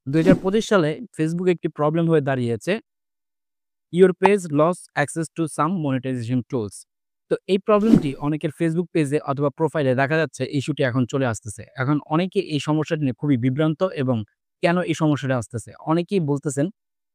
2025 সালে ফেসবুকে একটি প্রবলেম হয়ে দাঁড়িয়েছে। Your page lost access to some monetization tools. তো এই প্রবলেমটি অনেকের ফেসবুক পেজে অথবা প্রোফাইলে দেখা যাচ্ছে ইস্যুটি এখন চলে আসতেছে। এখন অনেকে এই সমস্যাটি নিয়ে খুবই বিভ্রান্ত এবং কেন এই সমস্যাটা আসতেছে? অনেকেই বলতেছেন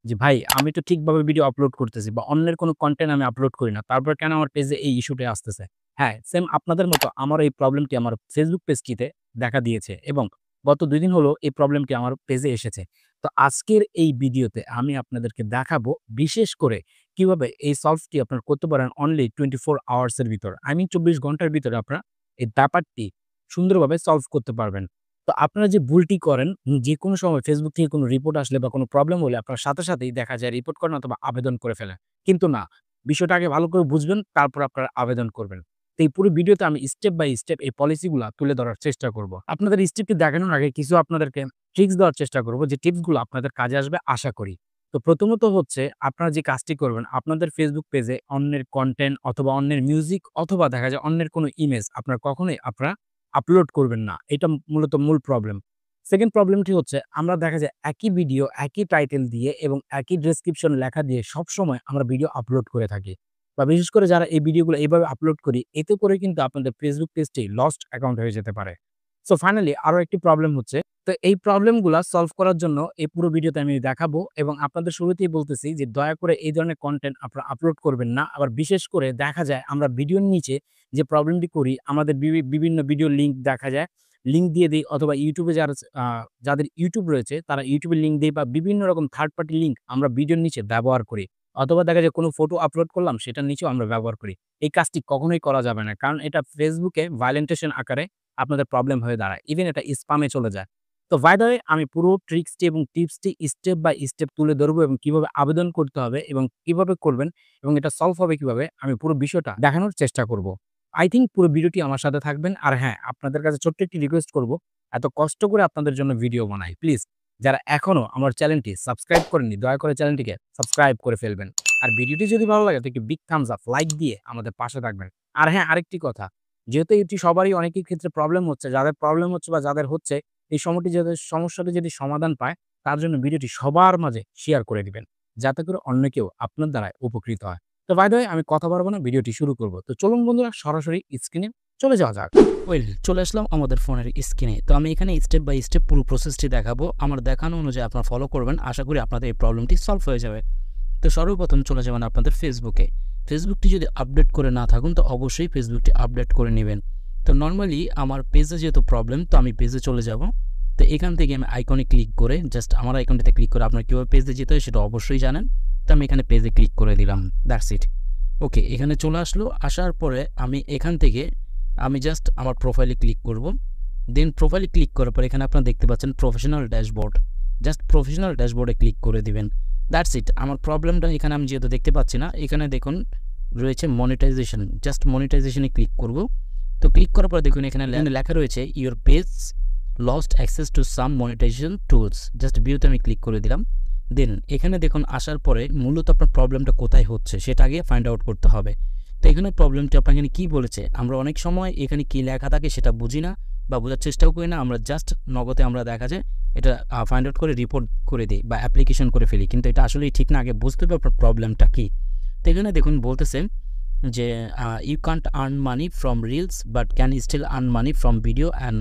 যে, "ভাই আমি তো ঠিকভাবে ভিডিও আপলোড করতেছি বা অন্যের কোনো কনটেন্ট আমি আপলোড করি না। তারপর কেন আমার পেজে এই ইস্যুটি আসতেছে?" হ্যাঁ, সেম আপনাদের মতো আমারও এই প্রবলেমটি আমার ফেসবুক পেজটিতে দেখা দিয়েছে এবং গত ২ দিন হলো এই প্রবলেমটি আমার পেজে এসেছে। তো আজকের এই ভিডিওতে আমি আপনাদেরকে দেখাবো বিশেষ করে কিভাবে এই সলভটি আপনারা করতে পারেন অনলি 24 আওয়ার্স এর ভিতর। I mean ২৪ ঘন্টার ভিতরে আপনারা এই ব্যাপারটি সুন্দরভাবে সলভ করতে পারবেন। তো আপনারা যে ভুলটি করেন যেকোনো সময় Facebook থেকে কোনো রিপোর্ট আসলে বা কোনো প্রবলেম হলে আপনারা সাথে সাথেই দেখা যায় রিপোর্ট করেন অথবা আবেদন করে ফেলেন। কিন্তু না, বিষয়টা আগে ভালো করে বুঝবেন তারপর আপনারা আবেদন করবেন। তো এই পুরো ভিডিওতে আমি স্টেপ বাই স্টেপ এই পলিসিগুলা তুলে ধরার চেষ্টা করব। আপনাদের স্টেপটি দেখানোর আগে কিছু আপনাদেরকে ট্রিকস দেওয়ার চেষ্টা করব যে টিপসগুলো আপনাদের কাজে আসবে আশা করি। তো প্রথমত হচ্ছে আপনারা যে কাজটি করবেন আপনাদের Facebook পেজে অন্যের কনটেন্ট অথবা অন্যের মিউজিক অথবা দেখা যায় অন্যের কোনো ইমেজ আপনারা কখনোই আপলোড করবেন না। এটা মূলত মূল প্রবলেম। 2nd প্রবলেমটি হচ্ছে আমরা দেখা যায় একই ভিডিও, একই টাইটেল দিয়ে এবং একই ডেসক্রিপশন লেখা দিয়ে সবসময় আমরা ভিডিও আপলোড করে থাকি। বা বিশেষ করে যারা এই ভিডিওগুলো এভাবে আপলোড করি, এতে করে কিন্তু আপনাদের Facebook পেজটি লস্ট অ্যাকাউন্ট হয়ে যেতে পারে। সো ফাইনালি আরো একটি প্রবলেম হচ্ছে তো এই প্রবলেমগুলা সলভ করার জন্য এই পুরো ভিডিওতে আমি দেখাবো এবং আপনাদের শুরুতেই বলতেছি যে দয়া করে এই ধরনের কনটেন্ট আপনারা আপলোড করবেন না। আবার বিশেষ করে দেখা যায় আমরা ভিডিওর নিচে যে প্রবলেমটি করি আমাদের বিভিন্ন ভিডিওর লিঙ্ক দেখা যায়। লিঙ্ক দিয়ে দেই অথবা YouTube এ যাদের YouTube রয়েছে তারা YouTube এর লিঙ্ক দেই বা বিভিন্ন রকম থার্ড পার্টি লিঙ্ক আমরা ভিডিওর নিচে ব্যবহার করি। অথবা দেখা যায় কোনো ফটো আপলোড করলাম সেটার নিচেও আমরা ব্যবহার করি। এই কাজটি কখনোই করা যাবে না। কারণ এটা Facebook এ ভায়োলেন্টেশন আকারে আপনাদের প্রবলেম হয়ে দাঁড়ায়। ইভেন এটা স্পামে চলে যায়। তো বাই দ্য ওয়ে আমি পুরো ট্রিক্সটি এবং টিপসটি স্টেপ বাই স্টেপ তুলে ধরবো এবং কিভাবে আবেদন করতে হবে এবং কিভাবে করবেন এবং এটা সলভ হবে কিভাবে আমি পুরো বিষয়টা দেখানোর চেষ্টা করব। আই থিংক পুরো ভিডিওটি আমার সাথে থাকবেন। আর হ্যাঁ, আপনাদের কাছে ছোট্ট একটি রিকোয়েস্ট করব। এত কষ্ট করে আপনাদের জন্য ভিডিও বানাই। প্লিজ যারা এখনো আমার চ্যানেলটি সাবস্ক্রাইব করেননি দয়া করে চ্যানেলটিকে সাবস্ক্রাইব করে ফেলবেন। আর ভিডিওটি যদি ভালো লাগে তো একটি বিগ থাম্বস আপ লাইক দিয়ে আমাদের পাশে থাকবেন। আর হ্যাঁ, আরেকটি কথা যেহেতু এটি সবারই অনেকের ক্ষেত্রে প্রবলেম হচ্ছে, যাদের প্রবলেম হচ্ছে বা যাদের হচ্ছে এই যাদের সমস্যাটি যদি সমাধান পায়, তার জন্য ভিডিওটি সবার মাঝে শেয়ার করে দিবেন। যাতে করে অন্য কেউ আপনার দ্বারাই উপকৃত হয়। তো বাই দ্য ওয়ে আমি কথা বাড়াবো না, ভিডিওটি শুরু করব। তো চলুন বন্ধুরা সরাসরি স্ক্রিনে চলে যাওয়া যাক। চলে আসলাম আমাদের ফোনের স্ক্রিনে। তো আমি এখানে স্টেপ বাই স্টেপ পুরো প্রসেসটি দেখাবো। আমার দেখানো অনুযায়ী আপনারা ফলো করবেন। আশা করি আপনাদের এই প্রবলেমটি সলভ হয়ে যাবে। তো সর্বপ্রথম চলে যাবেন আপনাদের ফেসবুকে। ফেসবুকটি যদি আপডেট করে না থাকুন তো অবশ্যই ফেসবুকটি আপডেট করে নেবেন। তো নরমালি আমার পেজে যেহেতু প্রবলেম তো আমি পেজে চলে যাব। তো এখান থেকে আমি আইকনে ক্লিক করে জাস্ট আমার আইকনটিতে ক্লিক করে আপনারা কীভাবে পেজে যেতে হয় সেটা অবশ্যই জানেন। তো আমি এখানে পেজে ক্লিক করে দিলাম। That's it. ওকে, এখানে চলে আসলো। আসার পরে আমি এখান থেকে আমি জাস্ট আমার প্রোফাইলে ক্লিক করব। দেন প্রোফাইলে ক্লিক করার পর এখানে আপনারা দেখতে পাচ্ছেন প্রফেশনাল ড্যাশবোর্ড। জাস্ট প্রফেশনাল ড্যাশবোর্ডে ক্লিক করে দিবেন। That's it. আমার প্রবলেমটা এখানে আমি যেহেতু দেখতে পাচ্ছি না, এখানে দেখুন রয়েছে মনিটাইজেশন। জাস্ট মনিটাইজেশনে ক্লিক করব। তো ক্লিক করার পর দেখুন এখানে লেখা রয়েছে your page lost access to some monetization tools. Just ভিউতে আমি ক্লিক করে দিলাম। দেন এখানে দেখুন আসার পরে মূলত আপনার প্রবলেমটা কোথায় হচ্ছে সেটা আগে ফাইন্ড আউট করতে হবে। তো এখানে প্রবলেমটি আপনাকে কী বলেছে, আমরা অনেক সময় এখানে কী লেখা থাকে সেটা বুঝি না বা বোঝার চেষ্টাও করি না। আমরা জাস্ট নগদে আমরা দেখা যায় এটা ফাইন্ড আউট করে রিপোর্ট করে দিই বা অ্যাপ্লিকেশন করে ফেলি, কিন্তু এটা আসলেই ঠিক না। আগে বুঝতে হবে আপনার প্রবলেমটা কী। তো এখানে দেখুন বলতেছে যে you can't earn money from reels but can still earn money from video and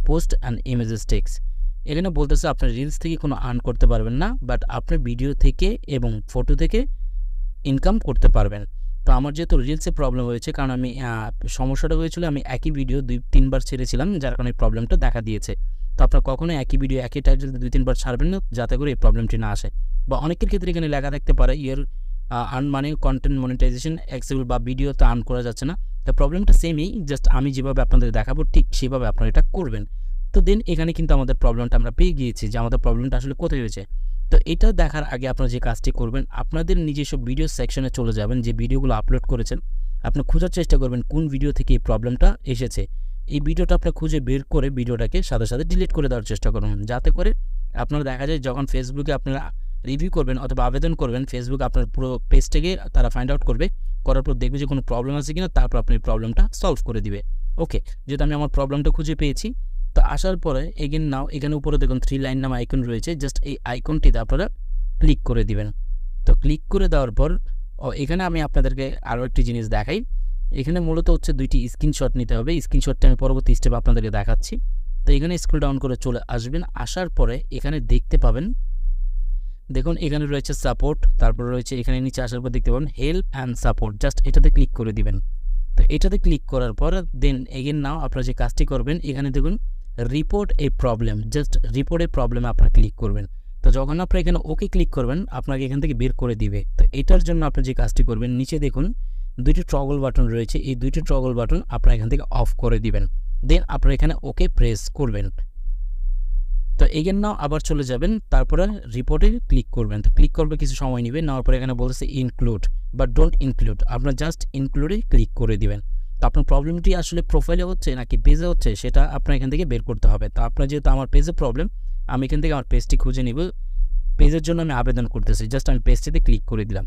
post and images text. এখানে বলতেছে আপনার রিলস থেকে কোনো আর্ন করতে পারবেন না, বাট আপনার ভিডিও থেকে এবং ফটো থেকে ইনকাম করতে পারবেন। তো আমার যেহেতু রিলসে প্রবলেম হয়েছে, কারণ আমি সমস্যাটা হয়েছিল আমি একই ভিডিও 2-3 বার ছেড়েছিলাম, যার কারণে এই প্রবলেমটা দেখা দিয়েছে। তো আপনারা কখনোই একই ভিডিও একই টাইটেল 2-3 বার ছাড়বেন না, যাতে করে এই প্রবলেমটি না আসে। বা অনেকের ক্ষেত্রে এখানে লেখা থাকতে পারে ইয়ার আর্ন মানে কন্টেন্ট মনিটাইজেশন অ্যাক্সেসিবল বা ভিডিওতে আর্ন করা যাচ্ছে না। তো প্রবলেমটা সেমই, জাস্ট আমি যেভাবে আপনাদের দেখাবো ঠিক সেভাবে আপনারা এটা করবেন। তো দেন এখানে কিন্তু আমাদের প্রবলেমটা আমরা পেয়ে গিয়েছি যে আমাদের প্রবলেমটা আসলে কোথায় হয়েছে। তো এটা দেখার আগে আপনারা যে কাজটি করবেন, আপনাদের নিজস্ব ভিডিও সেকশনে চলে যাবেন। যে ভিডিওগুলো আপলোড করেছেন আপনি খোঁজার চেষ্টা করবেন কোন ভিডিও থেকে এই প্রবলেমটা এসেছে। এই ভিডিওটা আপনার খুঁজে বের করে ভিডিওটাকে সাথে সাথে ডিলিট করে দেওয়ার চেষ্টা করুন, যাতে করে আপনারা দেখা যায় যখন ফেসবুকে আপনারা রিভিউ করবেন অথবা আবেদন করবেন, ফেসবুক আপনার পুরো পেজটাকে তারা ফাইন্ড আউট করবে, করার পর দেখবে যে কোনো প্রবলেম আছে কিনা, তারপর আপনি প্রবলেমটা সলভ করে দিবে। ওকে, যেহেতু আমি আমার প্রবলেমটা খুঁজে পেয়েছি, তো আসার পরে এগেন নাও এখানে উপরে দেখুন 3 লাইন নামে আইকন রয়েছে, জাস্ট এই আইকনটিতে আপনারা ক্লিক করে দিবেন। তো ক্লিক করে দেওয়ার পর এখানে আমি আপনাদেরকে আরও একটি জিনিস দেখাই। এখানে মূলত হচ্ছে 2টি স্ক্রিনশট নিতে হবে। স্ক্রিনশটটা আমি পরবর্তী স্টেপ আপনাদেরকে দেখাচ্ছি। তো এখানে স্ক্রল ডাউন করে চলে আসবেন। আসার পরে এখানে দেখতে পাবেন, দেখুন এখানে রয়েছে সাপোর্ট, তারপর রয়েছে এখানে নিচে আসার পর দেখতে পাবেন হেল্প অ্যান্ড সাপোর্ট, জাস্ট এটাতে ক্লিক করে দিবেন। তো এটাতে ক্লিক করার পর দেন এগেন নাও আপনারা যে কাজটি করবেন, এখানে দেখুন report a problem, just report a প্রবলেমে আপনারা ক্লিক করবেন। তো যখন আপনারা এখানে ওকে ক্লিক করবেন আপনাকে এখান থেকে বের করে দিবে। তো এটার জন্য আপনি যে কাজটি করবেন, নিচে দেখুন 2টি টগল বাটন রয়েছে, এই 2টি টগল বাটন আপনারা এখান থেকে অফ করে দিবেন। দেন আপনারা এখানে ওকে প্রেস করবেন। তো এগেন নাও আবার চলে যাবেন, তারপরে রিপোর্টে ক্লিক করবেন। তো ক্লিক করবে কিছু সময় নেবে, নেওয়ার পরে এখানে বলতেছে ইনক্লুড বা ডোন্ট ইনক্লুড, আপনার জাস্ট ইনক্লুডে ক্লিক করে দিবেন। তো আপনার প্রবলেমটি আসলে প্রোফাইলে হচ্ছে নাকি পেজে হচ্ছে সেটা আপনার এখান থেকে বের করতে হবে। তো আপনার যেহেতু আমার পেজে প্রবলেম, আমি এখান থেকে আমার পেজটি খুঁজে নিব। পেজের জন্য আমি আবেদন করতেছি, জাস্ট আমি পেজটিতে ক্লিক করে দিলাম।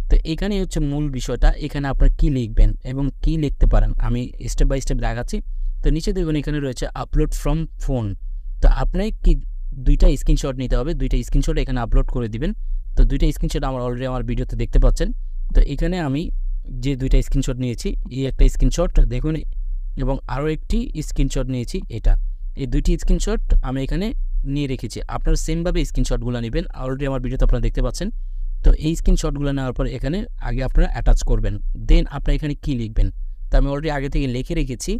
তো এখানেই হচ্ছে মূল বিষয়টা, এখানে আপনার কী লিখবেন এবং কী লিখতে পারেন আমি স্টেপ বাই স্টেপ দেখাচ্ছি। তো নিচে দেখুন এখানে রয়েছে আপলোড ফ্রম ফোন। তো আপনি কি 2টা স্ক্রিনশট নিতে হবে, 2টা স্ক্রিনশট এখানে আপলোড করে দিবেন। তো 2টা স্ক্রিনশট আমার অলরেডি আমার ভিডিওতে দেখতে পাচ্ছেন। তো এখানে আমি যে 2টা স্ক্রিনশট নিয়েছি, এই একটা স্ক্রিনশট দেখুন এবং আরও একটি স্ক্রিনশট নিয়েছি এটা, এই 2টি স্ক্রিনশট আমি এখানে নিয়ে রেখেছি। আপনারা সেমভাবে স্ক্রিনশটগুলো নেবেন, অলরেডি আমার ভিডিওতে আপনারা দেখতে পাচ্ছেন। তো এই স্ক্রিনশটগুলো নেওয়ার পর এখানে আগে আপনারা অ্যাটাচ করবেন, দেন আপনারা এখানে কী লিখবেন। তো আমি অলরেডি আগে থেকে লিখে রেখেছি,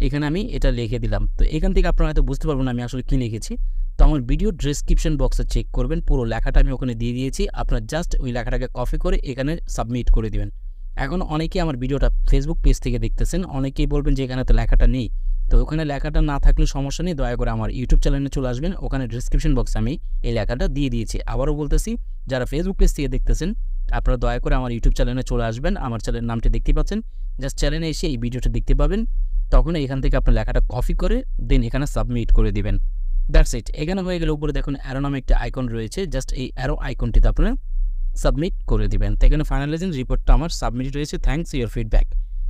এখানে আমি এটা লিখে দিলাম। তো এখান থেকে আপনারা হয়তো বুঝতে পারবেন না আমি আসলে কী লিখেছি। তো আমার ভিডিও ডেসক্রিপশন বক্সে চেক করবেন, পুরো লেখাটা আমি ওখানে দিয়ে দিয়েছি। আপনারা জাস্ট ওই লেখাটাকে কপি করে এখানে সাবমিট করে দিবেন। এখন অনেকেই আমার ভিডিওটা ফেসবুক পেজ থেকে দেখতেছেন, অনেকেই বলবেন যে এখানে তো লেখাটা নেই। তো ওখানে লেখাটা না থাকলে সমস্যা নেই, দয়া করে আমার ইউটিউব চ্যানেলে চলে আসবেন, ওখানে ডেসক্রিপশন বক্সে আমি এই লেখাটা দিয়ে দিয়েছি। আবারও বলতেছি, যারা ফেসবুক পেজ থেকে দেখতেছেন আপনারা দয়া করে আমার ইউটিউব চ্যানেলে চলে আসবেন, আমার চ্যানেলের নামটি দেখতে পাচ্ছেন, জাস্ট চ্যানেলে এসে এই ভিডিওটা দেখতে পাবেন। তখন এখান থেকে আপনার লেখাটা কপি করে দেন এখানে সাবমিট করে দিবেন। That's it. এখানে হয়ে গেলে উপরে দেখুন অ্যারো নামে একটা আইকন রয়েছে, জাস্ট এই অ্যারো আইকনটিতে আপনারা সাবমিট করে দিবেন। তো এখানে ফাইনালাইজিং রিপোর্টটা আমার সাবমিট রয়েছে, থ্যাঙ্কস ইউর ফিডব্যাক।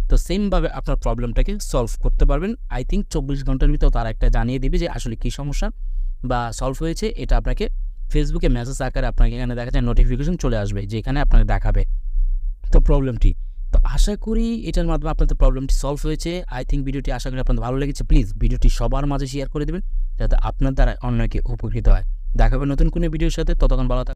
তো সেমভাবে আপনার প্রবলেমটাকে সলভ করতে পারবেন। আই থিঙ্ক 24 ঘন্টার ভিতর তারা একটা জানিয়ে দিবে যে আসলে কী সমস্যা বা সলভ হয়েছে। এটা আপনাকে ফেসবুকে মেসেজ আকারে আপনাকে এখানে দেখা যায় নোটিফিকেশন চলে আসবে, যে এখানে আপনাকে দেখাবে তো প্রবলেমটি। তো আশা করি এটার মাধ্যমে আপনাদের প্রবলেমটি সলভ হয়েছে। আই থিঙ্ক ভিডিওটি আশা করি আপনাদের ভালো লেগেছে। প্লিজ ভিডিওটি সবার মাঝে শেয়ার করে দেবেন যাতে আপনার দ্বারা অন্যকে উপকৃত হয়। দেখা হবে নতুন কোনো ভিডিওর সাথে, ততক্ষণ ভালো থাকবেন।